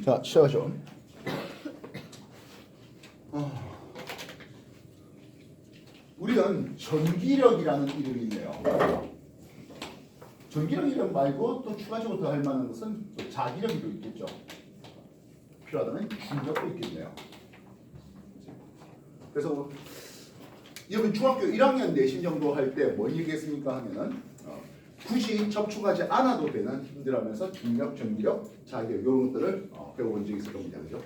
자, 시작하죠. 우리는 전기력이라는 이름이 있네요. 전기력 이름 말고 또 추가적으로 더 할 만한 것은 또 자기력도 있겠죠. 필요하다면 중력도 있겠네요. 그래서 여러분 중학교 1학년 내신 정도 할 때 뭘 얘기했습니까 하면은 굳이 접촉하지 않아도 되는 힘들하면서 중력, 전기력, 자기력 이런 것들을 배워본 적이 있을 겁니다. 그죠?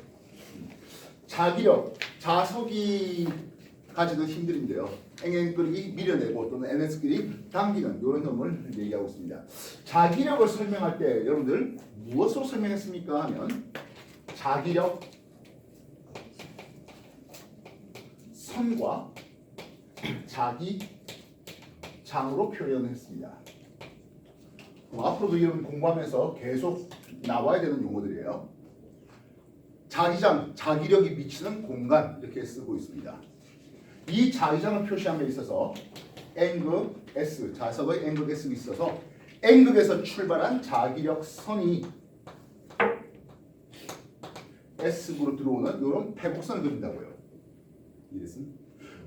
자기력, 자석이 가지는 힘들인데요. NN끼리 밀어내고 또는 NS끼리 당기는 이런 힘을 얘기하고 있습니다. 자기력을 설명할 때 여러분들 무엇으로 설명했습니까 하면 자기력 선과 자기장으로 표현했습니다. 앞으로도 이런 공부하면서 계속 나와야 되는 용어들이에요. 자기장, 자기력이 미치는 공간 이렇게 쓰고 있습니다. 이 자기장을 표시함에 있어서 N극 S, 자석의 N극 S가 있어서 N극에서 출발한 자기력 선이 S극으로 들어오는 이런 패곡선을 그린다고요. 이랬습니다.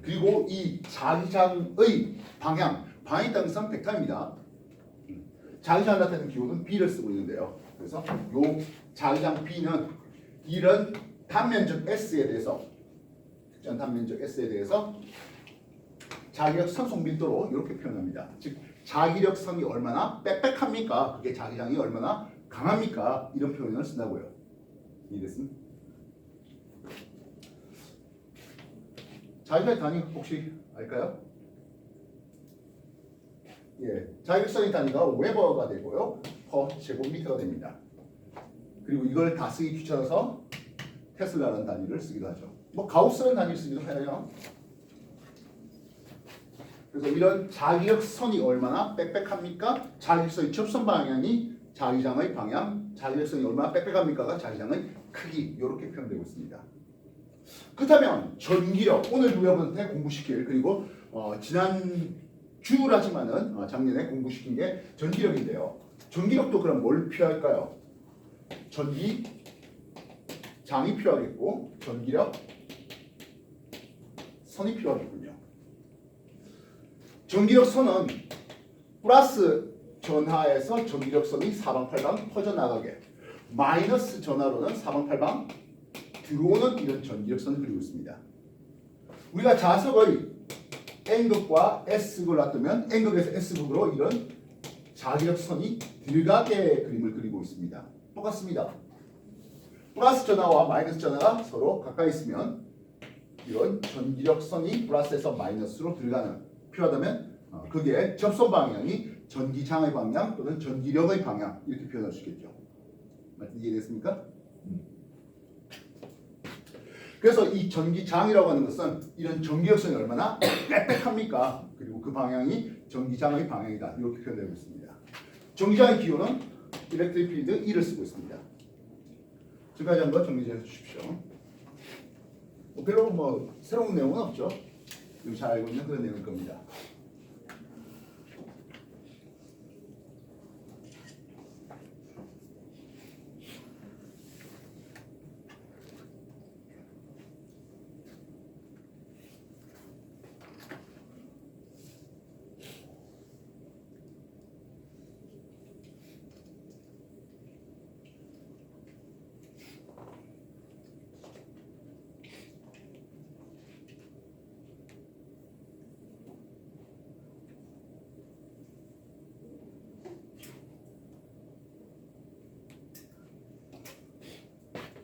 그리고 이 자기장의 방향이 땅상 벡터입니다. 자기장을 나타내는 기호는 B를 쓰고 있는데요. 그래서 요 자기장 B는 이런 단면적 S에 대해서 특정 단면적 S에 대해서 자기력 선속 밀도로 이렇게 표현합니다. 즉 자기력 선이 얼마나 빽빽합니까? 그게 자기장이 얼마나 강합니까? 이런 표현을 쓴다고요. 이해됐습니까? 자기력 단위 혹시 알까요? 예, 자기력선의 단위가 웨버가 되고요. 퍼 제곱미터가 됩니다. 그리고 이걸 다 쓰기 귀찮아서 테슬라라는 단위를 쓰기도 하죠. 뭐 가우스라는 단위를 쓰기도 해요. 그래서 이런 자기력선이 얼마나 빽빽합니까? 자기력선의 접선 방향이 자기장의 방향, 자기력선이 얼마나 빽빽합니까가 자기장의 크기 이렇게 표현되고 있습니다. 그렇다면 전기력, 오늘 여러분한테 공부시킬 그리고 지난 주라지만은 작년에 공부시킨 게 전기력인데요. 전기력도 그럼 뭘 필요할까요? 전기장이 필요하겠고 전기력 선이 필요하겠군요. 전기력 선은 플러스 전하에서 전기력 선이 사방팔방 퍼져나가게, 마이너스 전하로는 사방팔방 들어오는 이런 전기력 선을 그리고 있습니다. 우리가 자석의 N극과 S극을 놔두면 N극에서 S극으로 이런 자기력 선이 들어가게 그림을 그리고 있습니다. 똑같습니다. 플러스 전하와 마이너스 전하가 서로 가까이 있으면 이런 전기력 선이 플러스에서 마이너스로 들어가는, 필요하다면 그게 접선 방향이 전기장의 방향 또는 전기력의 방향 이렇게 표현할 수 있겠죠. 이해됐습니까? 그래서 이 전기장이라고 하는 것은 이런 전기력선이 얼마나 빽빽합니까? 그리고 그 방향이 전기장의 방향이다. 이렇게 표현되고 있습니다. 전기장의 기호는 일렉트릭 필드 E를 쓰고 있습니다. 지금까지 한번 정리해 주십시오. 별로 새로운 내용은 없죠. 잘 알고 있는 그런 내용일 겁니다.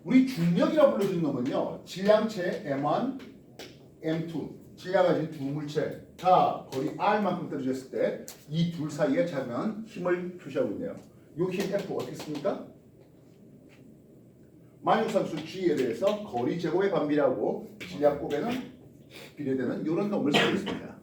우리 중력이라 불러주는 놈은요, 질량체 M1, M2, 질량 가진 두 물체가 거리 R만큼 떨어졌을 때 이 둘 사이에 작은 힘을 표시하고 있네요. 이 힘 F 어떻게 씁니까? 만육상수 G에 대해서 거리 제곱에 반비례하고 질량 곱에는 비례되는 이런 놈을 쓰고 있습니다.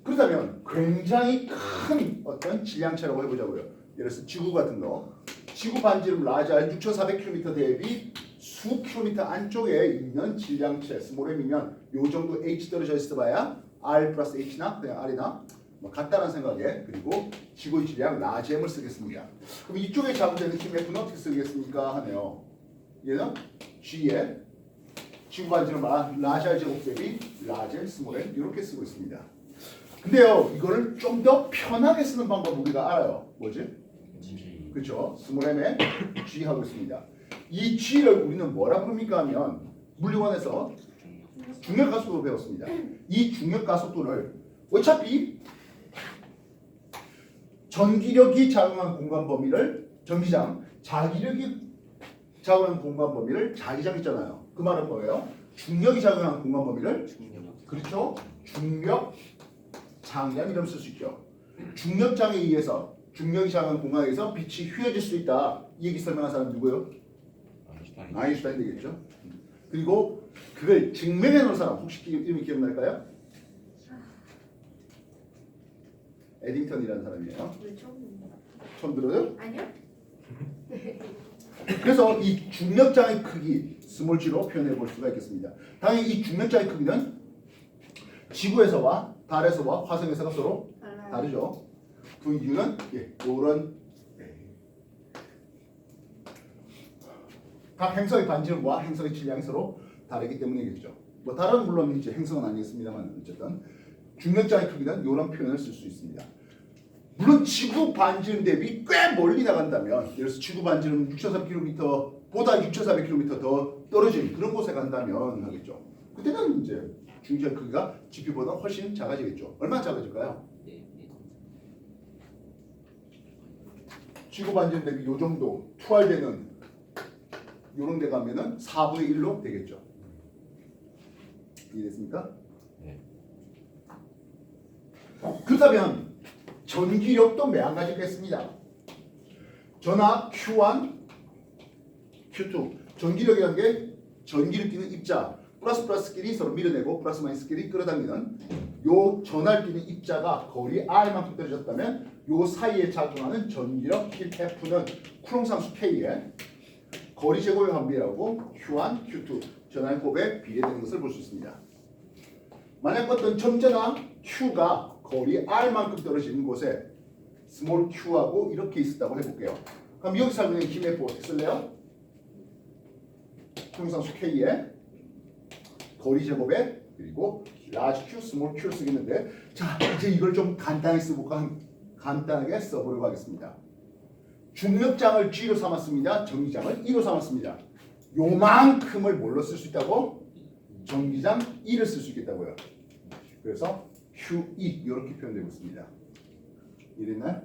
그렇다면 굉장히 큰 어떤 질량체라고 해보자고요. 예를 들어서 지구 같은 거, 지구 반지름 라지알 6,400km 대비 수 킬로미터 안쪽에 있는 질량체 스몰 m이면 요 정도 h 떨어져 있어봐야 r 플러스 h나 그냥 r이나 뭐 같다는 생각에 그리고 지구의 질량 라지엠을 쓰겠습니다. 그럼 이쪽에 작용되는 힘 F는 어떻게 쓰겠습니까 하네요. 얘는 G에 지구 반지름 라지 제곱 대비 라지 스몰 m 이렇게 쓰고 있습니다. 근데요 이거를 좀 더 편하게 쓰는 방법 우리가 알아요. 뭐지? 그렇죠. 스몰 m에 G 하고 있습니다. 이 G를 우리는 뭐라 부릅니까 하면 물리원에서 중력 가속도로 배웠습니다. 이 중력 가속도를 어차피 전기력이 작용한 공간 범위를 전기장, 자기력이 작용한 공간 범위를 자기장 있잖아요. 그 말은 뭐예요? 중력이 작용한 공간 범위를 그렇죠? 중력 장량 이름 쓸 수 있죠. 중력장에 의해서 중력이 작용한 공간에서 빛이 휘어질 수 있다. 이 얘기 설명한 사람 누구예요? 아인슈타인 되겠죠. 그리고 그걸 증명해 놓은 사람 혹시 이름이 기억날까요? 에딩턴이라는 사람이에요. 처음 들어요? 아니요. 그래서 이 중력장의 크기 스몰 g로 표현해 볼 수가 있겠습니다. 당연히 이 중력장의 크기는 지구에서와 달에서와 화성에서가 서로 다르죠. 그 이유는 이런 각 행성의 반지름과 행성의 질량이 서로 다르기 때문이겠죠. 뭐 다른 물론 이제 행성은 아니겠습니다만 어쨌든 중력장의 크기는 이런 표현을 쓸 수 있습니다. 물론 지구 반지름 대비 꽤 멀리 나간다면 예를 들어서 지구 반지름 6,400km 보다 6,400km 더 떨어진 그런 곳에 간다면 하겠죠. 그때는 이제 중력의 크기가 GP보다 훨씬 작아지겠죠. 얼마나 작아질까요? 지구 반지름 대비 요 정도 투할되는 요런 데 가면은 4분의 1로 되겠죠. 이해됐습니까? 네. 그렇다면 전기력도 매한가지겠습니다. 전압 Q1, Q2. 전기력이라는 게 전기를 띠는 입자 플러스끼리 서로 밀어내고 플러스 마이너스끼리 끌어당기는 요 전하를 띠는 입자가 거리 R만큼 떨어졌다면 요 사이에 작용하는 전기력 F는 쿨롱상수 K에 거리 제곱의 반비라고 Q1, Q2 전하의 곱에 비례되는 것을 볼 수 있습니다. 만약 어떤 점전하 Q가 거리 R만큼 떨어지는 곳에 스몰 q하고 이렇게 있었다고 해볼게요. 그럼 여기서 하는 힘 F 어떻게 쓸래요? 통상수 K에 거리 제곱에 그리고 라지 Q, 스몰 Q를 쓰겠는데 자 이제 이걸 좀 간단하게 써볼까 간단하게 써보려고 하겠습니다. 중력장을 G로 삼았습니다. 전기장을 E로 삼았습니다. 요만큼을 뭘로 쓸 수 있다고? 전기장 E를 쓸 수 있겠다고요. 그래서 QE 이렇게 표현되고 있습니다. 이랬나요?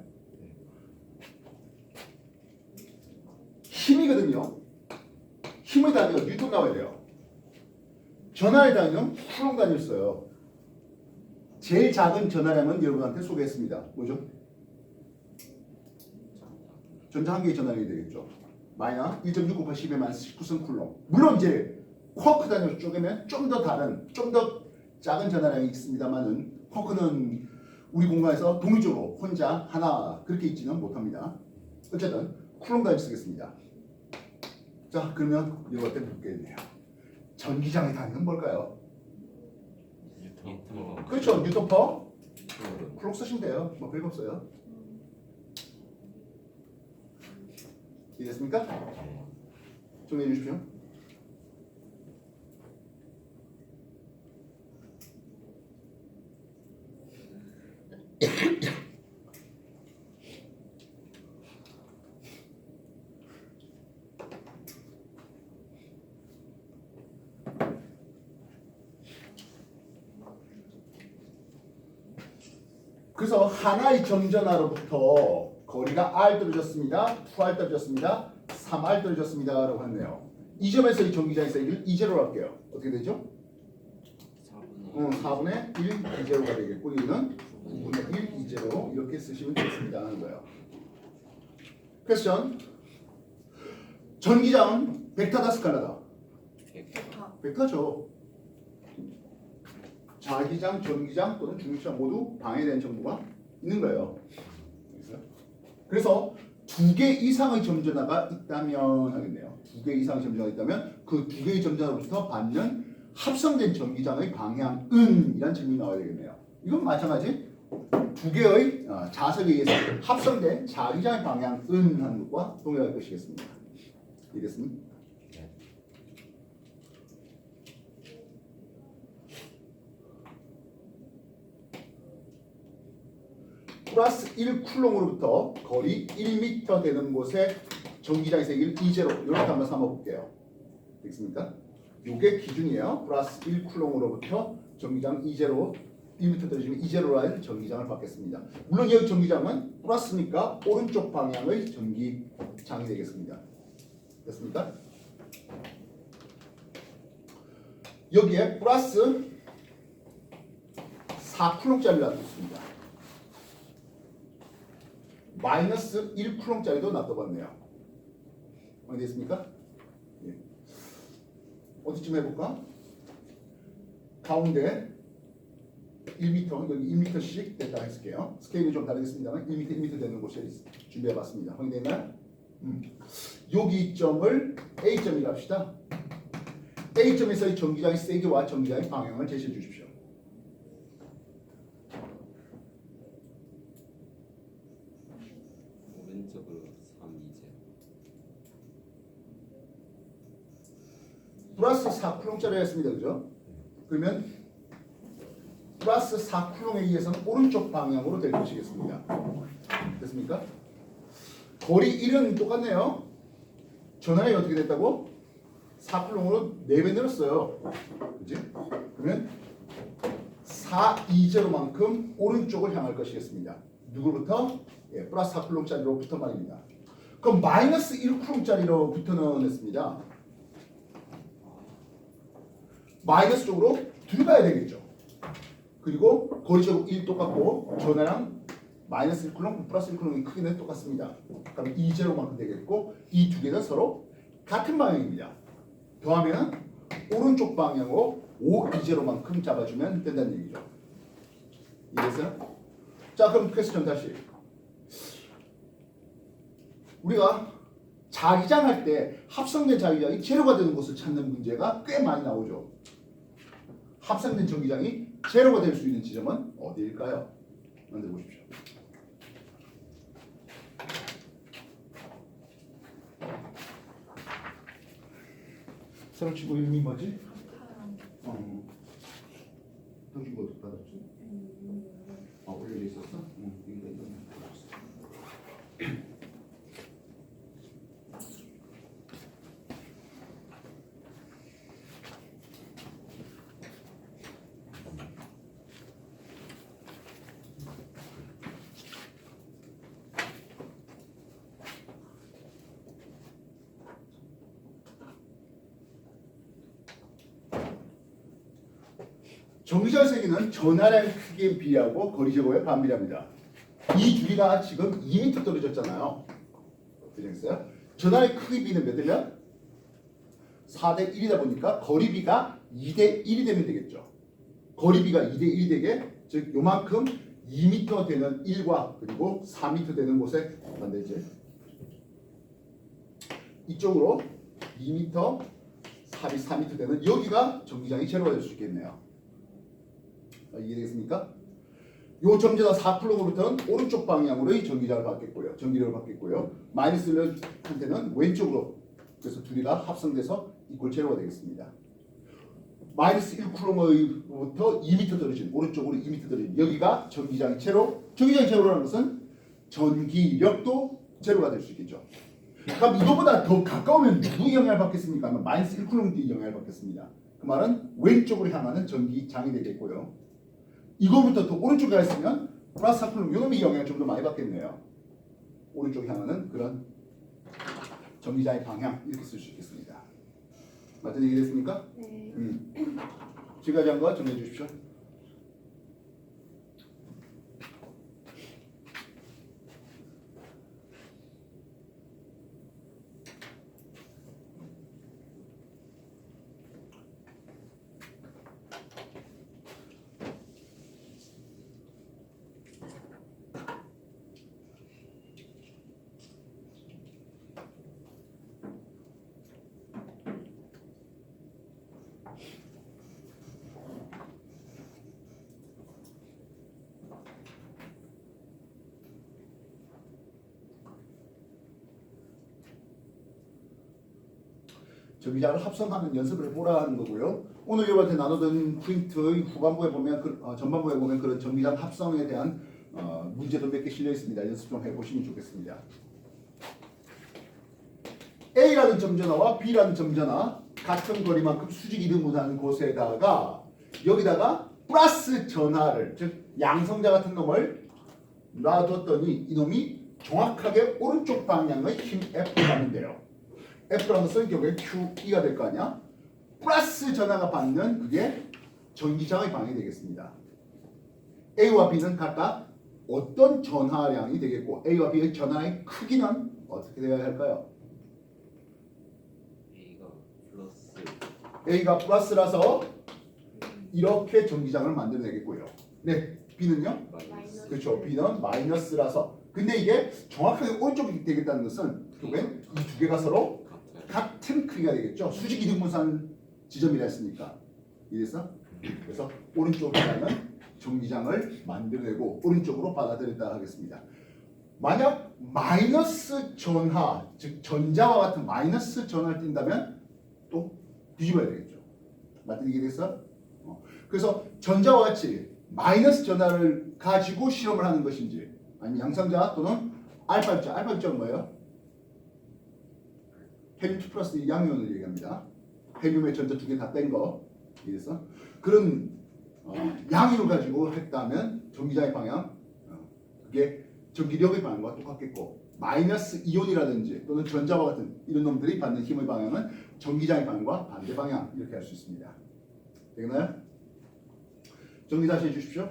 힘이거든요. 힘의 단위가 뉴턴 나와야 돼요. 전하의 단위는 쿨롱 단위를 써요. 제일 작은 전하량은 여러분한테 소개했습니다. 뭐죠? 전자 한 개의 전하량이 되겠죠. 마이너 1.6 곱하기 10의 마이너스 19승 쿨롱. 물론 이제 쿼크 단위로 쪼개면 좀 더 다른, 좀 더 작은 전하량이 있습니다만은 쿼크는 우리 공간에서 독립적으로 혼자 하나 그렇게 있지는 못합니다. 어쨌든 쿨롱 단위 쓰겠습니다. 자 그러면 이거 때문에 묻겠네요. 전기장의 단위는 뭘까요? 그렇죠. 뉴턴 퍼 쿨롱 쓰시면 돼요. 뭐 별거 없어요. 이해됐습니까? 정리해 주십시오. 그래서 하나의 점전하로부터 거리가 R 떨어졌습니다. 2R 떨어졌습니다. 3R 떨어졌습니다. 라고 했네요. 이 점에서 이 전기장의 세기를 2제로 할게요. 어떻게 되죠? 4분의 1 2제로가 되겠고 이는 9분의 1 2제로 이렇게 쓰시면 되겠습니다. 하는 거예요. 퀘스천. 전기장은 벡터다 스칼라다? 벡터죠. 자기장, 전기장 또는 중력장 모두 방해되는 정보가 있는 거예요. 그래서 2개 이상의 점전하가 있다면 하겠네요. 2개 이상의 점전하가 있다면 그 2개의 점전하로부터 받는 합성된 전기장의 방향은 이란 질문이 나와야 되겠네요. 이건 마찬가지 두 개의 자석에 의해서 합성된 자기장의 방향은 하는 것과 동일할 것이겠습니다. 이해됐습니까? 플러스 1쿨롱으로부터 거리 1m 되는 곳에 전기장의 세기를 E0 이렇게 한번 삼아볼게요. 되겠습니까? 이게 기준이에요. 플러스 1쿨롱으로부터 전기장 E0 1m 떨어지면 E0라는 전기장을 받겠습니다. 물론 여기 전기장은 플러스니까 오른쪽 방향의 전기장이 되겠습니다. 됐습니까? 여기에 플러스 4쿨롱짜리를 놔뒀습니다. 마이너스 1쿨롱짜리도 놔둬봤네요. 어디 됐습니까? 예. 어디쯤 해볼까? 가운데 1m, 여기 1m씩 됐다 했을게요. 스케일이 좀 다르겠습니다만 1m, 1m 되는 곳에 준비해봤습니다. 확인되나요? 여기 점을 A점이라 합시다. A점에서의 전기장의 세기와 전기장의 방향을 제시해 주십시오. 오른쪽으로 3이제 플러스 4쿨롱짜리 했습니다. 그죠? 그러면 플러스 4쿨롱에 의해서는 오른쪽 방향으로 될 것이겠습니다. 됐습니까? 거리 1은 똑같네요. 전하에 어떻게 됐다고? 4쿨롱으로 4배 늘었어요. 그지? 그러면 420만큼 오른쪽을 향할 것이겠습니다. 누구부터? 예, 플러스 4쿨롱짜리로부터 말입니다. 그럼 마이너스 1쿨롱짜리로부터는 했습니다. 마이너스 쪽으로 들어가야 되겠죠. 그리고 거리적 1 똑같고 전하랑 마이너스 1쿨롱 플러스 1쿨롱의 크기는 똑같습니다. 그럼 2제로만큼 되겠고 이 두 개는 서로 같은 방향입니다. 더하면 오른쪽 방향으로 520만큼 잡아주면 된다는 얘기죠. 이해했어요? 자, 그럼 퀘스천 다시. 우리가 자기장 할 때 합성된 자기장이 제로가 되는 곳을 찾는 문제가 꽤 많이 나오죠. 합성된 전기장이 제로가 될 수 있는 지점은 어디일까요? 만들어 보십시오. 새로 치고 이름이 뭐지? 당신 뭐 어떻게 받았지? 올려져 있었어? 여기다 이거 전기장 세기는 전하량 크기에 비례하고 거리 제곱에 반비례합니다. 이 둘이가 지금 2m 떨어졌잖아요. 되겠어요? 전하량 크기 비는 몇 대면? 4대 1이다 보니까 거리비가 2대 1이 되면 되겠죠. 거리비가 2대 1이 되게 즉 요만큼 2m 되는 1과 그리고 4m 되는 곳에 만들지. 이쪽으로 2m, 4m 되는 여기가 전기장이 제로가 될 수 있겠네요. 이해되겠습니까? 요 점재다 4쿨롱으로부터는 오른쪽 방향으로의 전기장을 받겠고요. 전기력을 받겠고요. 마이너스 1한테는 왼쪽으로 그래서 둘이가 합성돼서 이꼴 제로가 되겠습니다. 마이너스 1쿨롱으로부터 2m 떨어진 오른쪽으로 2m 떨어진 여기가 전기장이 제로. 전기장이 제로라는 것은 전기력도 제로가 될 수 있겠죠. 그럼 이거보다 더 가까우면 누구 영향을 받겠습니까? 마이너스 1쿨롱이 영향을 받겠습니다. 그 말은 왼쪽으로 향하는 전기장이 되겠고요. 이거부터 더 오른쪽에 가 있으면 플러스 4쿨롱 요놈이 영향을 좀 더 많이 받겠네요. 오른쪽 향하는 그런 전기장의 방향 이렇게 쓸 수 있겠습니다. 맞은 얘기 됐습니까? 네. 지금까지 한 거 정리해 주십시오. 전기장을 합성하는 연습을 해보라 하는 거고요. 오늘 여러분한테 나누던 프린트 후반부에 보면 전반부에 보면 그런 전기장 합성에 대한 문제도 몇 개 실려 있습니다. 연습 좀 해보시면 좋겠습니다. A라는 점전화와 B라는 점전화 같은 거리만큼 수직 이등분하는 곳에다가 여기다가 플러스 전하를 즉 양성자 같은 놈을 놔뒀더니 이놈이 정확하게 오른쪽 방향의 힘 F를 받는데요. F라는 것은 결국에 QE가 될 거 아니야? 플러스 전하가 받는 그게 전기장의 방향이 되겠습니다. A와 B는 각각 어떤 전하량이 되겠고 A와 B의 전하의 크기는 어떻게 되어야 할까요? A가 플러스라서 이렇게 전기장을 만들어내겠고요. 네, B는요? 마이너스. 그렇죠. B는 마이너스라서. 근데 이게 정확하게 오른쪽이 되겠다는 것은 결국엔 이 두 개가 서로 같은 크기가 되겠죠. 수직 이등분산 지점이라 했으니까. 이해했어? 그래서 오른쪽 방향은 전기장을 만들어내고 오른쪽으로 받아들였다 하겠습니다. 만약 마이너스 전하, 즉 전자와 같은 마이너스 전하를 띈다면 또 뒤집어야 되겠죠. 맞든 이해됐어? 그래서 전자와 같이 마이너스 전하를 가지고 실험을 하는 것인지 아니면 양성자 또는 알파입자, 알파입자는 뭐예요? 헬륨 2 플러스 양이온을 얘기합니다. 헬륨의 전자 두 개 다 뺀 거. 이해됐어? 그런 양이온을 가지고 했다면 전기장의 방향 그게 전기력의 방향과 똑같겠고 마이너스 이온이라든지 또는 전자와 같은 이런 놈들이 받는 힘의 방향은 전기장의 방향과 반대 방향 이렇게 할 수 있습니다. 되겠나요? 정리 다시 해주십시오.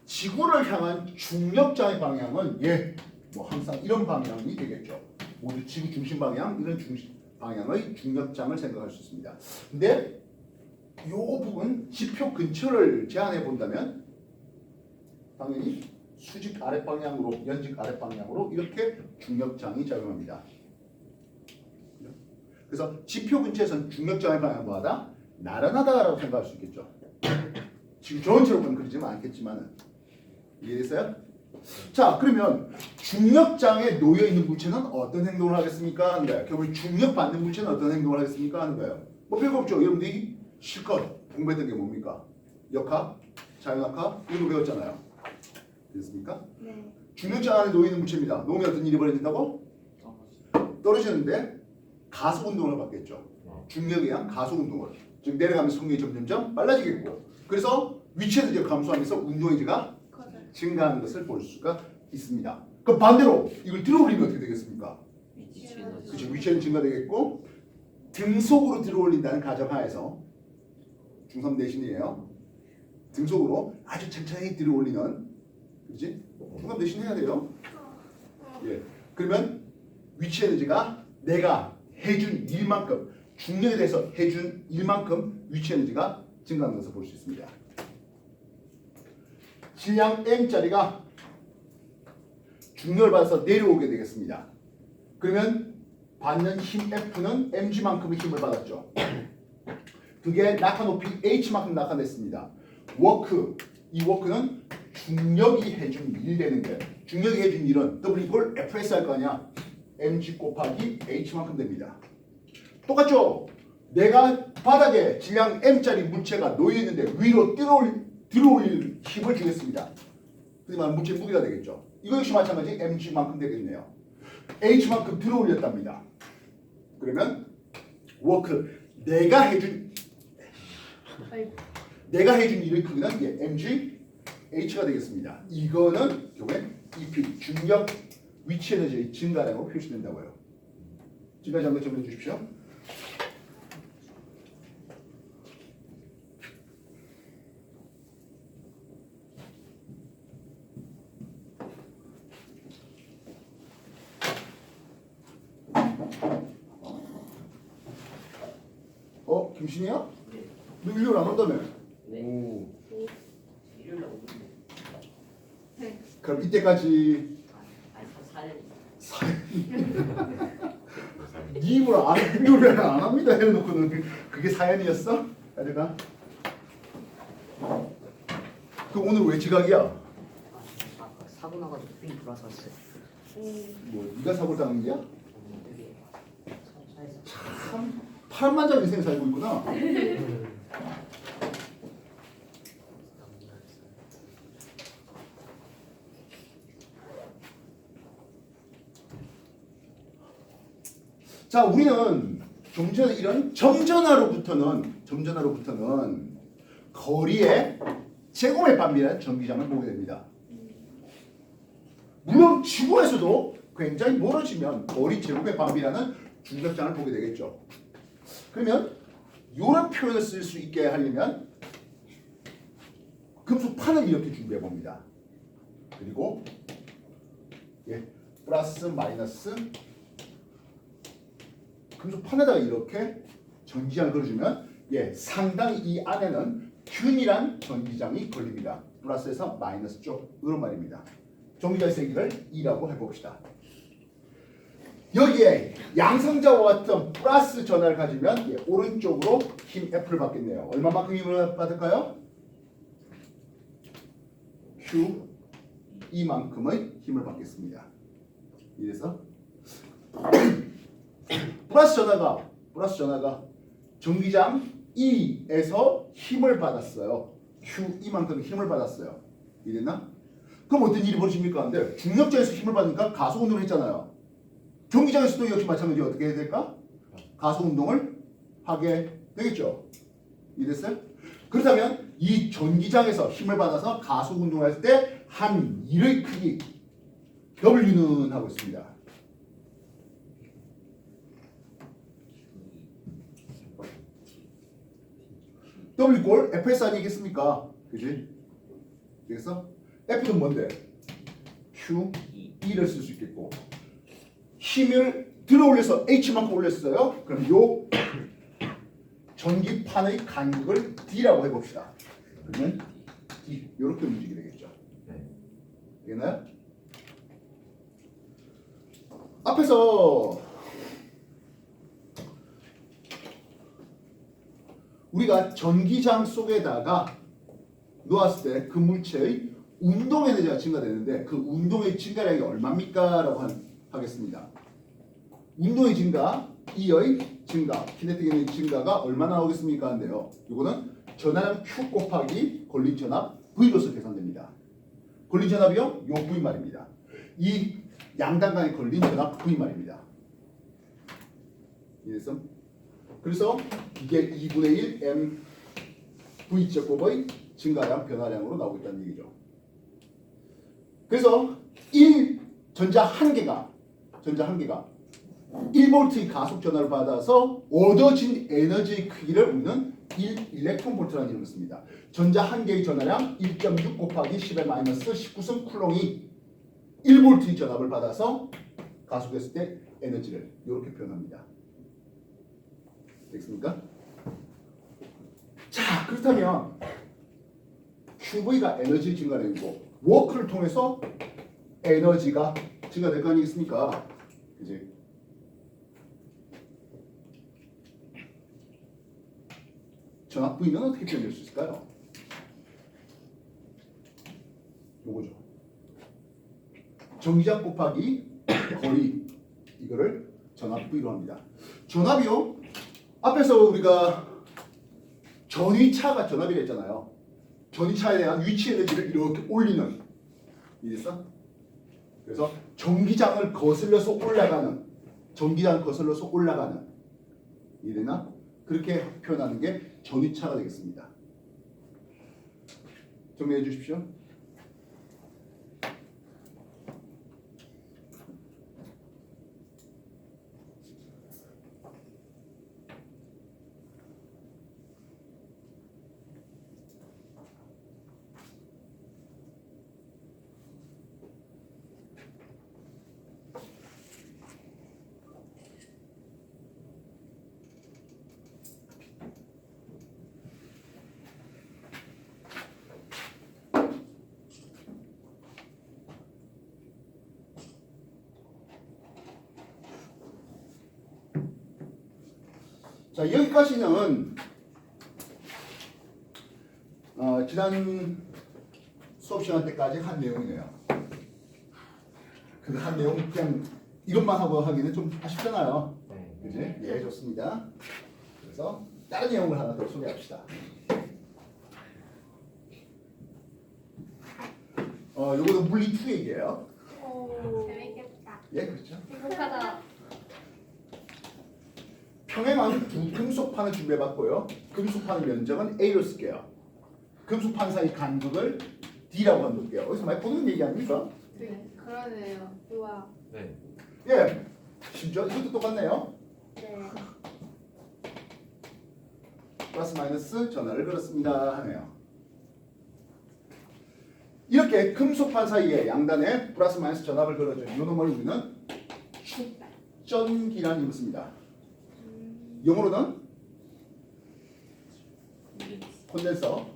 지구를 향한 중력장의 방향은 뭐 항상 이런 방향이 되겠죠. 모두 지구 중심 방향, 이런 중심 방향의 중력장을 생각할 수 있습니다. 근데 이 부분 지표 근처를 제한해 본다면 당연히 수직 아랫 방향으로, 연직 아랫 방향으로 이렇게 중력장이 작용합니다. 그래서 지표 근처에서는 중력장의 방향보다 나른하다라고 생각할 수 있겠죠. 지구 전체로 보면 그러지는 않겠지만은. 이해됐어요? 자, 그러면 중력장에 놓여 있는 물체는 어떤 행동을 하겠습니까? 하는 거예요. 결국 중력받는 물체는 어떤 행동을 하겠습니까? 하는 거예요. 뭐 별거 없죠. 여러분들이 실컷 공부했던 게 뭡니까? 역학, 자연학학 이런 거 배웠잖아요. 됐습니까? 네. 중력장 안에 놓여 있는 물체입니다. 놓으면 어떤 일이 벌어진다고? 떨어지는데 가속 운동을 받겠죠. 중력에 의한 가속 운동을. 즉 내려가면서 속력이 점점점 빨라지겠고. 그래서 위치에서 이제 감소하면서 운동에지가 증가하는 것을 볼 수가 있습니다. 그럼 반대로 이걸 들어올리면 어떻게 되겠습니까? 그렇죠. 위치에는 증가되겠고 등속으로 들어올린다는 가정하에서 중3 내신이에요. 등속으로 아주 천천히 들어올리는 그렇지? 중3 내신 해야 돼요. 예. 그러면 위치 에너지가 내가 해준 일만큼 중력에 대해서 해준 일만큼 위치 에너지가 증가하는 것을 볼 수 있습니다. 질량 m짜리가 중력을 받아서 내려오게 되겠습니다. 그러면 받는 힘 F는 mg만큼의 힘을 받았죠. 그게 낙하 높이 h만큼 낙하됐습니다. 워크, 이 워크는 중력이 해준 일 되는 거예요. 중력이 해준 일은 W 이퀄 Fs 할 거 아니야. mg 곱하기 h만큼 됩니다. 똑같죠? 내가 바닥에 질량 m짜리 물체가 놓여있는데 위로 들어올릴 힘을 주겠습니다. 하지만 물체 무게가 되겠죠. 이거 역시 마찬가지 mg만큼 되겠네요. h만큼 들어올렸답니다. 그러면 워크 내가 해준 일의 크기는 이게 mg h가 되겠습니다. 이거는 결국엔 EP 중력 위치 에너지의 증가량으로 표시된다고요. 지금까지 한번 정리해 주십시오. 김신이야? 네. 너 일요일 안 온다며? 네. 오. 일요일 날 오는데. 그럼 이때까지 아니 사연이. 네 입으로 일요일에 안 합니다 해놓고는 그게 사연이었어? 가져가. 그럼 오늘 왜 지각이야? 아까 사고 나가지고 삥 돌아서 왔어요. 뭐 네가 사고 당한 거야? 되게 차에서. 참 팔만장 인생 살고 있구나. 자, 우리는 좀 전에 이런 점전화로부터는 거리의 제곱의 반비례한 전기장을 보게 됩니다. 물론 지구에서도 굉장히 멀어지면 거리 제곱의 반비례하는 중력장을 보게 되겠죠. 그러면 이런 표현을 쓸 수 있게 하려면 금속판을 이렇게 준비해 봅니다. 그리고 플러스 마이너스 금속판에다가 이렇게 전기장을 걸어주면 상당히 이 안에는 균일한 전기장이 걸립니다. 플러스에서 마이너스 쪽으로 말입니다. 전기장의 세기를 2라고 해봅시다. 여기에 양성자와 같은 플러스 전하를 가지면 오른쪽으로 힘 F를 받겠네요. 얼마만큼 힘을 받을까요? Q 이만큼의 힘을 받겠습니다. 이래서 플러스 전하가 전기장 E에서 힘을 받았어요. Q 이만큼 힘을 받았어요. 이랬나? 그럼 어떤 일이 벌어집니까? 근데 중력장에서 힘을 받으니까 가속 운동을 했잖아요. 전기장에서도 역시 마찬가지로 어떻게 해야 될까? 가속 운동을 하게 되겠죠. 이랬어요? 그렇다면 이 전기장에서 힘을 받아서 가속 운동을 했을 때 한 일의 크기 W는 하고 있습니다. W 꼴 Fs 아니겠습니까? 그지? 그래서 F는 뭔데? Q, E를 쓸 수 있겠고 힘을 들어 올려서 H만큼 올렸어요. 그럼 요 전기판의 간격을 D라고 해봅시다. 그러면 D 이렇게 움직이게 되겠죠. 되겠나요? 앞에서 우리가 전기장 속에다가 놓았을 때 그 물체의 운동 에너지가 증가되는데 그 운동의 증가량이 얼마입니까? 라고 하겠습니다. 운동의 증가, E의 증가, 키네틱 에너지 증가가 얼마나 나오겠습니까? 한데요. 이거는 전하량 Q 곱하기 걸린 전압 V로서 계산됩니다. 걸린 전압이요? 요 V 말입니다. 이 양단 간에 걸린 전압 V 말입니다. 그래서 이게 2분의 1 m V 제곱의 증가량 변화량으로 나오고 있다는 얘기죠. 그래서 1 전자 한 개가 1볼트의 가속 전화를 받아서 얻어진 에너지의 크기를 우리는 1 일렉트론 볼트라는 이름을 씁니다. 전자 한 개의 전하량 1.6 곱하기 10의 마이너스 19승 쿨롱이 1볼트의 전압을 받아서 가속했을 때 에너지를 이렇게 표현합니다. 됐습니까? 자, 그렇다면 QV가 에너지 증가량이고 워크를 통해서 에너지가 증가될 거 아니겠습니까? 그지? 전압 V는 어떻게 표현할 수 있을까요? 요거죠. 전기장 곱하기 거리 이거를 전압 V로 합니다. 전압이요. 앞에서 우리가 전위차가 전압이라 했잖아요. 전위차에 대한 위치 에너지를 이렇게 올리는 이랬어? 그래서 전기장을 거슬러서 올라가는 이래나? 그렇게 표현하는 게 전위차가 되겠습니다. 정리해 주십시오. 자, 여기까지는 지난 수업 시간 때까지 한 내용이네요. 그 한 내용 그냥 이것만 하고 하기는 좀 아쉽잖아요. 네. 그지? 예, 좋습니다. 그래서 다른 내용을 하나 더 소개합시다. 요거는 물리 2 얘기예요. 오, 재밌겠다. 예, 그렇죠. 행복하다. 평행한 두 금속판을 준비해봤고요. 금속판의 면적은 A로 쓸게요. 금속판 사이 간극을 D라고 한볼게요. 어디서 많이 보는 얘기 아닙니까? 네, 그러네요. 우와. 네. 예, 심지어 이것도 똑같네요. 네. 플러스 마이너스 전화를 걸었습니다 하네요. 이렇게 금속판 사이에 양단에 플러스 마이너스 전압을 걸어준 이 놈을 우리는 축전기라는 이름을 씁니다. 영어로는 콘덴서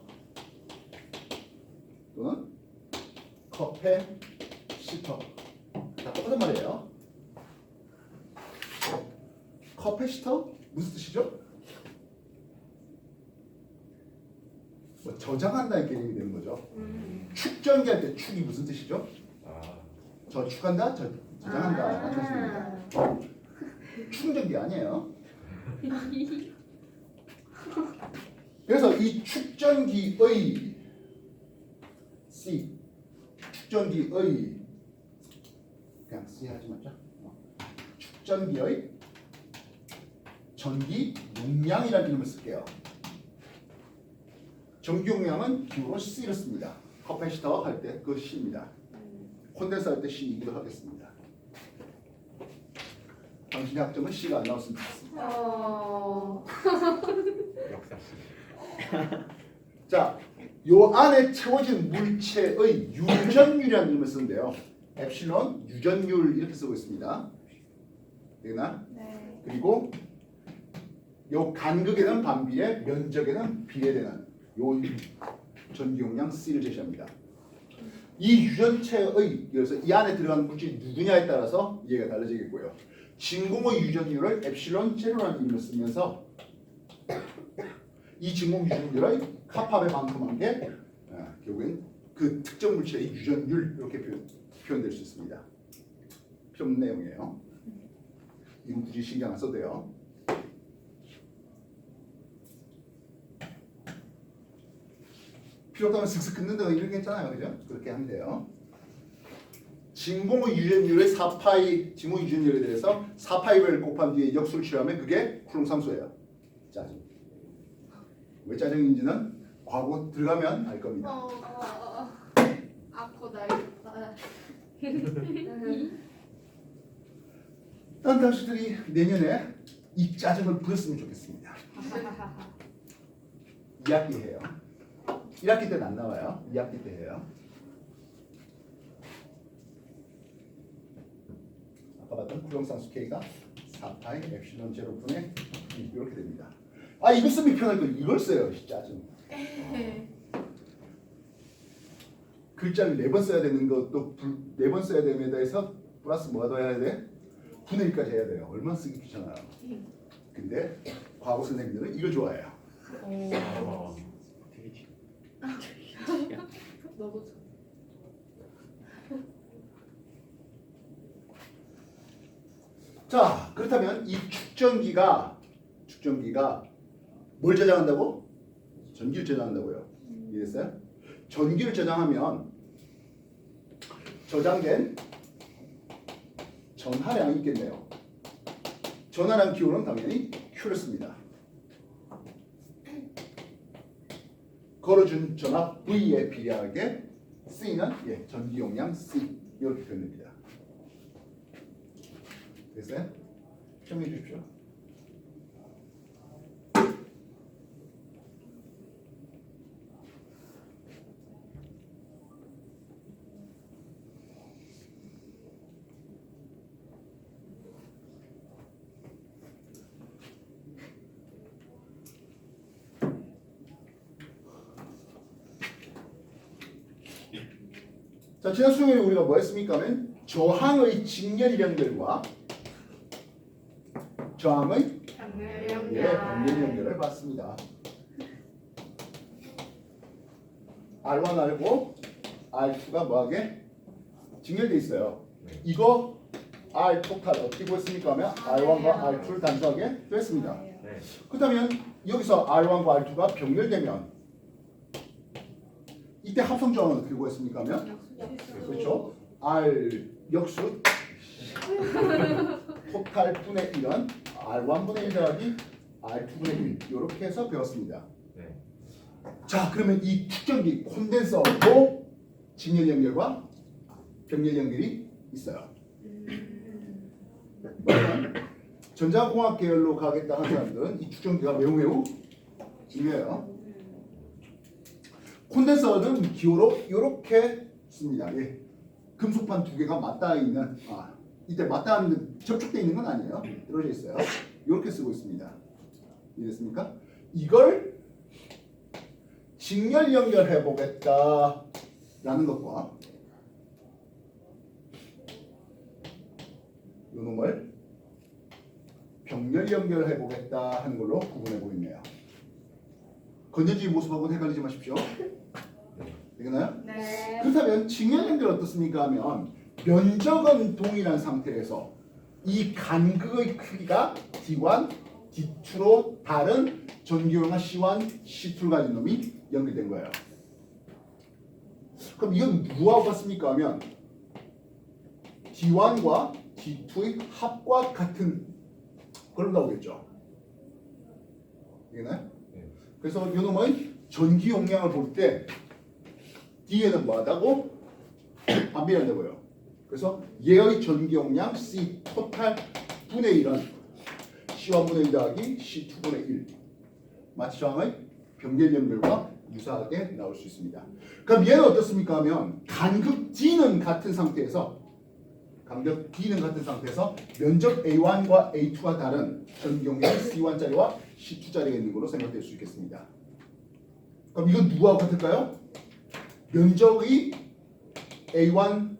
또는 커패시터 다 똑같은 말이에요. 커패시터 무슨 뜻이죠? 뭐 저장한다는 개념이 되는 거죠. 축전기 할 때 축이 무슨 뜻이죠? 아. 저축한다, 저장한다 라는 뜻입니다. 충전기 아니에요. 그래서 이 축전기의 C, 축전기의 그냥 C 하지 말자. 축전기의 전기 용량이라는 이름을 쓸게요. 전기 용량은 기호로 C를 씁니다. 커패시터 할 때 그 C입니다. 콘덴서 할 때 C이기도 하겠습니다. 당신의 학점은 C가 안 나왔으면 좋겠습니다. 역사시. 자, 요 안에 채워진 물체의 유전율이라는 이름을 쓰는데요. 엡실론 유전율 이렇게 쓰고 있습니다. 되나? 네. 그리고 요 간극에는 반비례, 면적에는 비례되는 요 전기 용량 C를 제시합니다. 이 유전체의 그래서 이 안에 들어가는 물질이 누구냐에 따라서 이해가 달라지겠고요. 진공의 유전율을 엡실론 제로라는 이름을 쓰면서 이 진공 유전율의 카팝의 만큼한 게 결국엔 그 특정 물체의 유전율 이렇게 표현될 수 있습니다. 필요 없는 내용이에요. 이건 굳이 신경 안 써도 돼요. 필요 없다면 슥슥 긋는다 이런 게 있잖아요, 그죠? 그렇게 하면 돼요. 진공의 유전율의 4파이 진공 유전율에 대해서 4파이를 곱한 뒤에 역수를 취하면 그게 쿨롱상수예요. 짜증. 왜 짜증인지는 과거 들어가면 알 겁니다. 아프다 이거다. 난 당신들이 내년에 이 짜증을 부렸으면 좋겠습니다. 2학기 해요. 1학기 때는 안 나와요. 2학기 때 해요. 아까 봤던 쿨롱상수 K가 4파이 엡실론 제로분의 2 이렇게 됩니다. 아 이거 쓰면 편할 거 이걸 써요. 짜증. 글자를 4번 써야 되는 것도 4번 써야 됨에 대해서 플러스 뭐가 더 해야 돼? 분의 1까지 해야 돼요. 얼마나 쓰기 귀찮아요. 근데 과거 선생님들은 이거 좋아해요. 되게 지. 너도 자 그렇다면 이 축전기가 뭘 저장한다고? 전기를 저장한다고요. 이해됐어요? 전기를 저장하면 저장된 전하량이 있겠네요. 전하량 기호는 당연히 Q를 씁니다. 걸어준 전압 V에 비례하게 C는 전기 용량 C 이렇게 표현됩니다. 됐어요? 정리해 주십시오. 자, 지난 수요일에 우리가 뭐 했습니까? 저항의 직렬 연결과 저항의 연결. 예, 병렬 연결을 받습니다. R1, R5, R2가 뭐하게? 직렬돼 있어요. 이거 R 토탈 어떻게 구했습니까? 하면 R1과 R2를 단수하게 됐습니다. 네. 그렇다면 여기서 R1과 R2가 병렬되면 이때 합성 조항은 어떻게 구했습니까? 하면 그렇죠. R 역수 토탈 분의 1은 R1분의 1 더하기 R2분의 1 이렇게 해서 배웠습니다. 네. 자, 그러면 이 축전기 콘덴서도 직렬 연결과 병렬 연결이 있어요. 그러면 전자공학 계열로 가겠다 하는 사람들은 이 축전기가 매우 중요해요. 콘덴서는 기호로 이렇게 씁니다. 예. 금속판 두 개가 맞닿아 있는 이때 맞닿아 있는 접촉되어 있는 건 아니에요. 떨어져 있어요. 이렇게 쓰고 있습니다. 이해됐습니까? 이걸 직렬 연결해 보겠다라는 것과 이 놈을 병렬 연결해 보겠다 하는 걸로 구분해 보이네요. 건전지 모습하고는 헷갈리지 마십시오. 되겠나요? 네. 그렇다면 직렬 연결 어떻습니까 하면 면적은 동일한 상태에서 이 간극의 크기가 D1, D2로 다른 전기용화 C1, C2를 가진 놈이 연결된 거예요. 그럼 이건 누구하고 같습니까 하면 D1과 D2의 합과 같은 걸로 나오겠죠. 되겠나요? 네. 그래서 이 놈의 전기 용량을 볼 때 D에는 뭐하다고? 안 변한다고요. 그래서 얘의 전기 용량 C 토탈 분의 1은 C1분의 1 더하기 C2분의 1 마치 저항의 병렬 연결과 유사하게 나올 수 있습니다. 그럼 얘는 어떻습니까 하면 간극 D는 같은 상태에서 간격 D는 같은 상태에서 면적 A1과 A2가 다른 전기 용량 C1짜리와 C2짜리가 있는 걸로 생각될 수 있겠습니다. 그럼 이건 누구하고 같을까요? 면적이 A1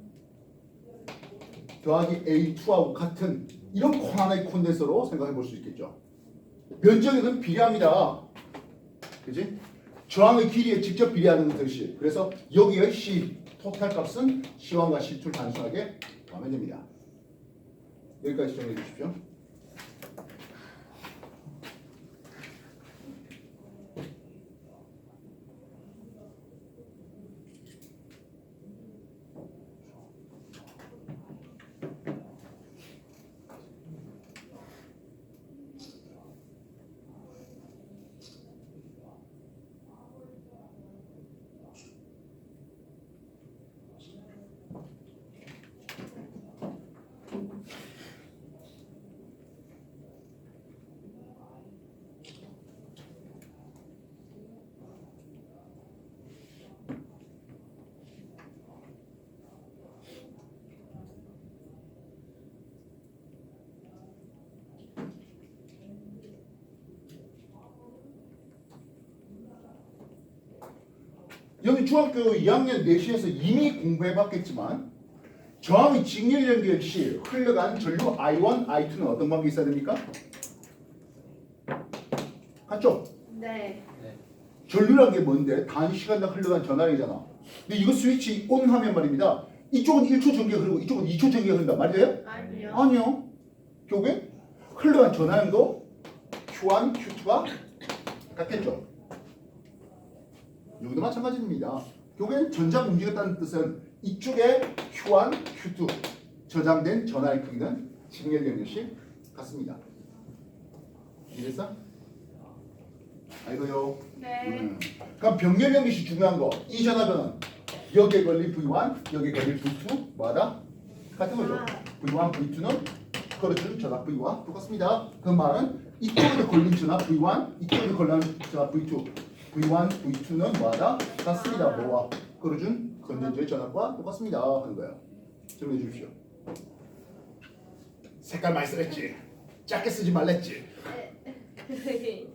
더하기 A2하고 같은 이런 하나의 콘덴서로 생각해 볼 수 있겠죠. 면적에는 비례합니다. 그지? 저항의 길이에 직접 비례하는 듯이. 그래서 여기의 C 토탈 값은 C1과 C2를 단순하게 하면 됩니다. 여기까지 정리해 주십시오. 여기 중학교 2학년 내신에서 이미 공부해봤겠지만 저항의 직렬 연결 시 흘러간 전류 I1, I2는 어떤 관계 있어야 됩니까? 같죠? 네. 전류란 게 뭔데? 단시간당 흘러간 전압이잖아. 근데 이거 스위치 ON 하면 말입니다. 이쪽은 1초 전기가 흐르고 이쪽은 2초 전기가 흐른다. 말이 돼요? 아니요. 아니요. 결국에 흘러간 전압도 Q1, Q2가 같겠죠. 여기도 마찬가지입니다. 결국엔 전자가 움직였다는 뜻은 이쪽에 Q1, Q2 저장된 전압의 크기는 직렬 연결시 같습니다. 이해됐어? 알고요. 네. 그럼 병렬 연결시 중요한 거. 이 전압은 여기에 걸린 V1, 여기에 걸린 V2 뭐하다? 같은 거죠. V1, V2는 걸어준 전압 V와 똑같습니다. 그 말은 이쪽으로 걸린 전압 V1, 이쪽으로 걸린 전압 V2 V1, V2는 뭐하다? 같습니다. 뭐와? 걸어준 건전지의 전압과 똑같습니다. 하는 거예요. 정리해 주십시오. 색깔 많이 쓰랬지? 작게 쓰지 말랬지? 네.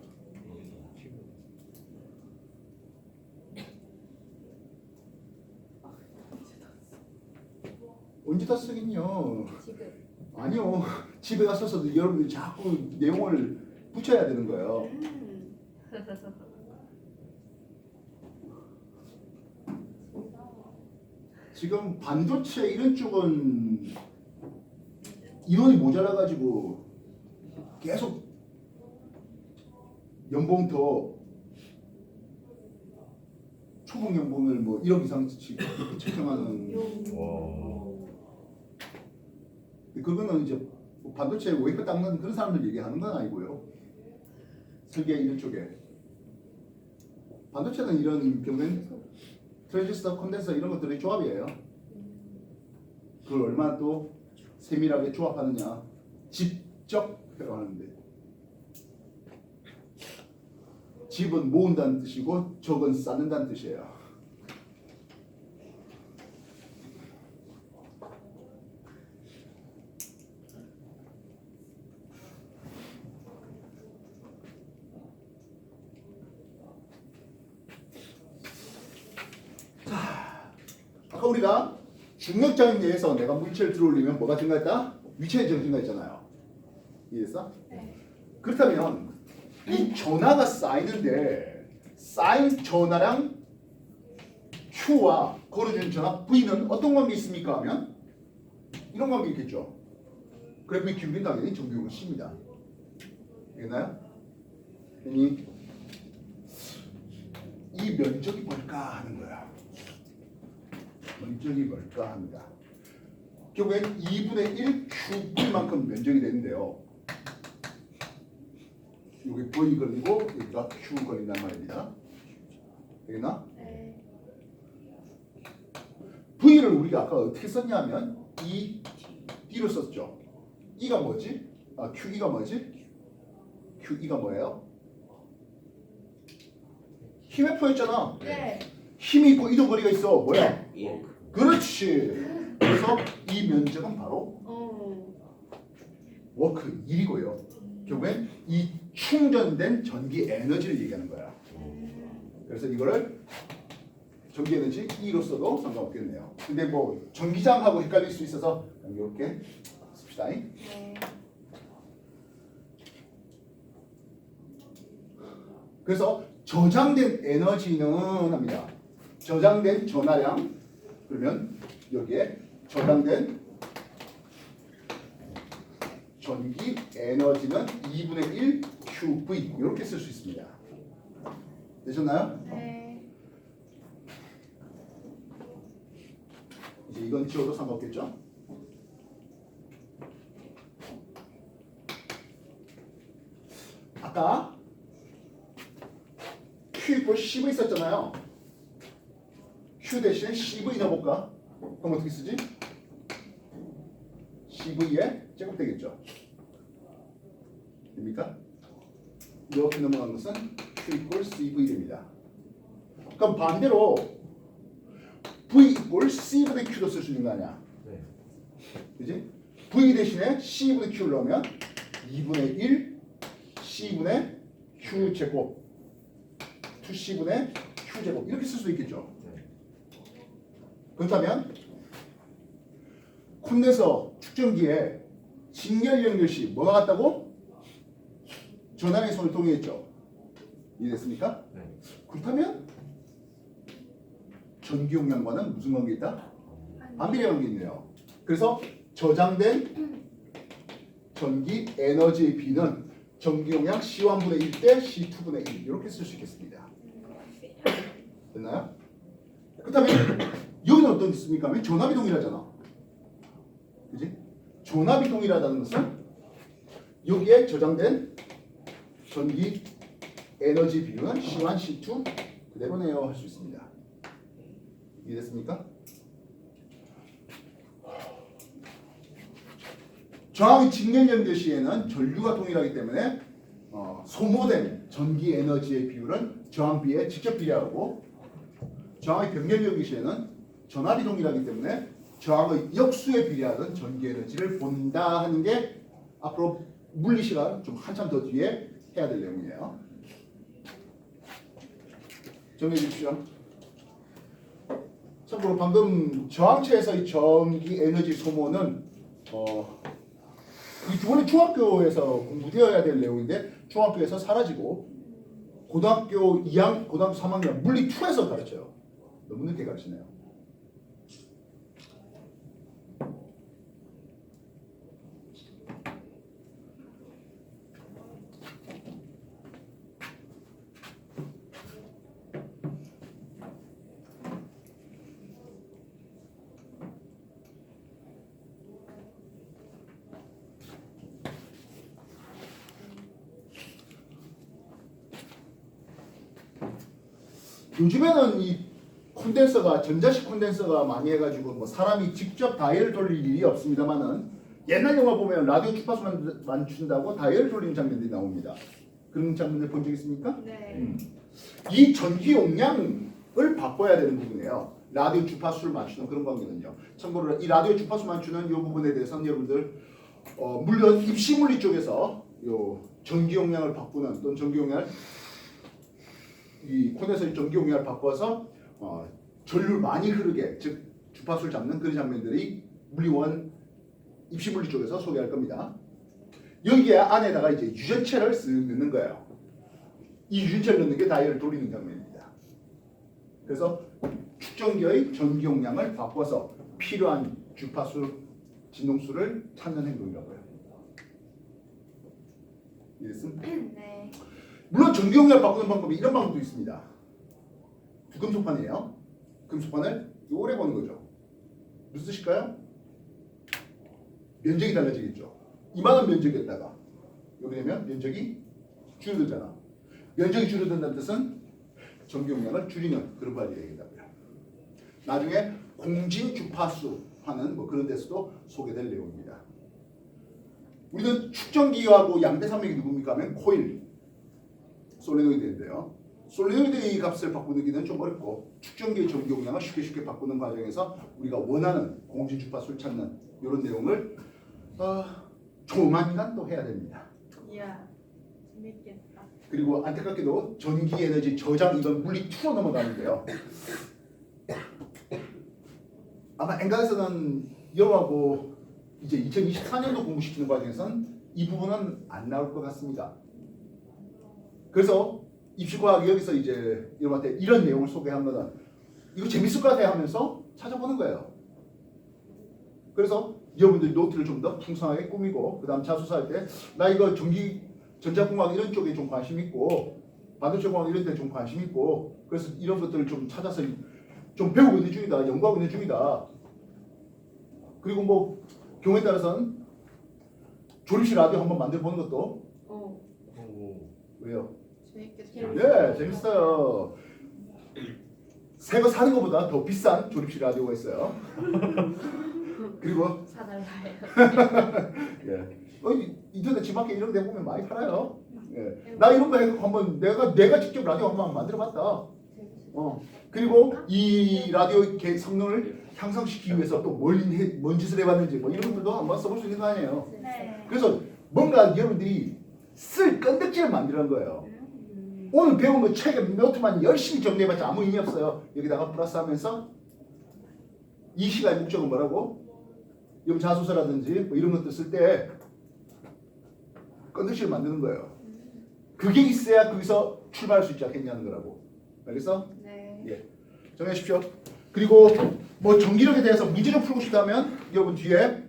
언제 다 쓰긴요. 지금. 아니요. 집에 가서도 여러분들이 자꾸 내용을 붙여야 되는 거예요. 지금 반도체 이런 쪽은 인원이 모자라가지고 계속 연봉 더 초봉 연봉을 뭐 1억 이상씩 책정하는 그거는 이제 뭐 반도체 웨이퍼 닦는 그런 사람들 얘기하는 건 아니고요. 설계 이런 쪽에 반도체는 이런 경우는 트랜지스터, 콘덴서 이런 것들의 조합이에요. 그걸 얼마나 또 세밀하게 조합하느냐 직접 해가하는데 집은 모은다는 뜻이고 적은 쌓는다는 뜻이에요. 아까 우리가 중력장에 대해서 내가 물체를 들어올리면 뭐가 증가했다? 위치의 증가했잖아요. 이해했어? 네. 그렇다면 이 전하가 쌓이는데 쌓인 전하랑 Q와 걸어주는 전하 V는 어떤 관계 있습니까? 하면 이런 관계 있겠죠. 그래프의 기울기는 당연히 정비용은 C입니다. 알겠나요? 이 면적이 뭘까 하는 거야. 면적이 뭘까 합니다. 결국엔 2분의 1 Q분만큼 면적이 되는데요. 여기 V 걸리고 여기가 Q 걸린단 말입니다. 되겠나? 네. V를 우리가 아까 어떻게 썼냐면 E, D로 썼죠. E가 뭐지? 아, QE가 뭐지? QE가 뭐예요? 힘의 표였잖아. 네. 힘이 있고 이동거리가 있어. 뭐야? 예. 그렇지. 그래서 이 면적은 바로 워크 1이고요. 결국엔 이 충전된 전기 에너지를 얘기하는 거야. 그래서 이거를 전기 에너지 E로 써도 상관없겠네요. 근데 뭐 전기장하고 헷갈릴 수 있어서 이렇게 씁시다. 네. 그래서 저장된 에너지는 합니다. 저장된 전하량 그러면 여기에 저장된 전기 에너지는 2분의 1 QV 이렇게 쓸 수 있습니다. 되셨나요? 네. 이제 이건 지워도 상관없겠죠? 아까 Q 이퀄 CV 썼잖아요. Q 대신에 CV 넣어볼까? 그럼 어떻게 쓰지? CV에 제곱 되겠죠. 됩니까? 이렇게 넘어간 것은 Q 이퀄 CV 됩니다. 그럼 반대로 V 이퀄 C분의 Q도 쓸 수 있는 거 아니야? 네. 그지? V 대신에 C분의 Q를 넣으면 2분의 1 C분의 Q 제곱 2C분의 Q 제곱 이렇게 쓸 수 있겠죠. 네. 그렇다면 콘덴서 축전기에 직렬 연결시 뭐가 같다고? 전압의 손을 동의했죠. 이해됐습니까? 네. 그렇다면 전기 용량과는 무슨 관계 있다? 반비례 관계 있네요. 그래서 저장된 전기 에너지의 B는 전기 용량 C1분의 1 대 C2분의 1 이렇게 쓸 수 있겠습니다. 됐나요? 그렇다면 여기는 어떤 있습니까? 하면 전압이 동일하잖아. 그지? 전압이 동일하다는 것은 여기에 저장된 전기 에너지 비율은 C1, C2 그대로네요 할 수 있습니다. 이해됐습니까? 저항이 직렬 연결 시에는 전류가 동일하기 때문에 소모된 전기 에너지의 비율은 저항 비에 직접 비례하고 저항의 병렬 연결 시에는 전압이 동일하기 때문에 저항의 역수에 비례하는 전기 에너지를 본다 하는 게 앞으로 물리 시간 좀 한참 더 뒤에 해야 될 내용이에요. 정리해 주십시오. 참고로 방금 저항체에서의 전기 에너지 소모는 원래 중학교에서 공부되어야 될 내용인데 중학교에서 사라지고 고등학교 2학년, 고등학교 3학년 물리 2에서 가르쳐요. 너무 늦게 가르치네요. 요즘에는 이 콘덴서가 전자식 콘덴서가 많이 해가지고 뭐 사람이 직접 다이얼 돌릴 일이 없습니다만은 옛날 영화 보면 라디오 주파수만 맞춘다고 다이얼 돌리는 장면들이 나옵니다. 그런 장면들 본 적 있습니까? 네. 이 전기 용량을 바꿔야 되는 부분이에요. 라디오 주파수를 맞추는 그런 거거든요. 참고로 이 라디오 주파수 맞추는 이 부분에 대해서는 여러분들 물론 입시 물리 쪽에서 요 전기 용량을 바꾸는 또는 전기 용량을 이 콘덴서의 전기 용량을 바꿔서 전류를 많이 흐르게 즉 주파수를 잡는 그런 장면들이 물리원 입시 물리 쪽에서 소개할 겁니다. 여기에 안에다가 이제 유전체를 쓱 넣는 거예요. 이 유전체를 넣는 게 다이얼을 돌리는 장면입니다. 그래서 축전기의 전기 용량을 바꿔서 필요한 주파수 진동수를 찾는 행동이라고요. 이해했습니까? 네. 물론 전기 용량을 바꾸는 방법이 이런 방법도 있습니다. 금속판이에요. 금속판을 오래 보는 거죠. 무슨 뜻일까요? 면적이 달라지겠죠. 이만한 면적이었다가 여기 되면 면적이 줄어들잖아. 면적이 줄어든다는 뜻은 전기 용량을 줄이는 그런 말이 되겠다고요. 나중에 공진 주파수 하는 뭐 그런 데서도 소개될 내용입니다. 우리는 축전기하고 양대산맥이 누굽니까 하면 코일, 솔레노이드인데요. 솔레노이드의 값을 바꾸기는 좀 어렵고 축전기의 전기 용량을 쉽게 바꾸는 과정에서 우리가 원하는 공진 주파수를 찾는 이런 내용을 조만간 또 해야 됩니다. 이야. 재밌겠다. 그리고 안타깝게도 전기 에너지 저장 이건 물리 2로 넘어가는데요. 아마 엔간에서는 여하고 이제 2024년도 공부시키는 과정에서는 이 부분은 안 나올 것 같습니다. 그래서 입시과학이 여기서 이제 여러분한테 이런 내용을 소개한 거는 이거 재밌을 것 같아 하면서 찾아보는 거예요. 그래서 여러분들이 노트를 좀 더 풍성하게 꾸미고 그 다음 자소서할 때 나 이거 전자공학 이런 쪽에 좀 관심 있고 반도체공학 이런 데 좀 관심 있고 그래서 이런 것들을 좀 찾아서 좀 배우고 있는 중이다. 연구하고 있는 중이다. 그리고 뭐 경우에 따라서는 졸업식 라디오 한번 만들어 보는 것도 왜요? 재밌겠다. 네, 재밌어요. 새 거 사는 것보다 더 비싼 졸업식 라디오가 있어요. 그리고 사달라요. 예. 인터넷 지마켓 이런 데 보면 많이 팔아요. 예. 나 이런 거 해갖고 한번 내가 직접 라디오 한번 만들어봤다. 그리고 이 라디오 성능을 향상시키기 위해서 또 뭔 짓을 해봤는지 뭐 이런 것들도 한번 써볼 수 있는 거 아니에요. 네. 그래서 뭔가 여러분들이 쓸 건덕지를 만드는 거예요. 오늘 배운 거 책에 노트만 열심히 정리해봤자 아무 의미 없어요. 여기다가 플러스하면서 이 시간의 목적은 뭐라고? 여러분 자소서라든지 뭐 이런 것들 쓸 때 건덕지를 만드는 거예요. 그게 있어야 거기서 출발할 수 있지 않겠냐는 거라고. 알겠어? 네. 예. 정하십시오. 그리고 뭐 전기력에 대해서 문제 좀 풀고 싶다면 여러분 뒤에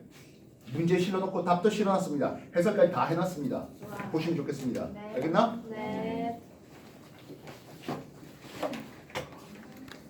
문제 실어놓고 답도 실어놨습니다. 해설까지 다 해놨습니다. 와. 보시면 좋겠습니다. 네. 알겠나?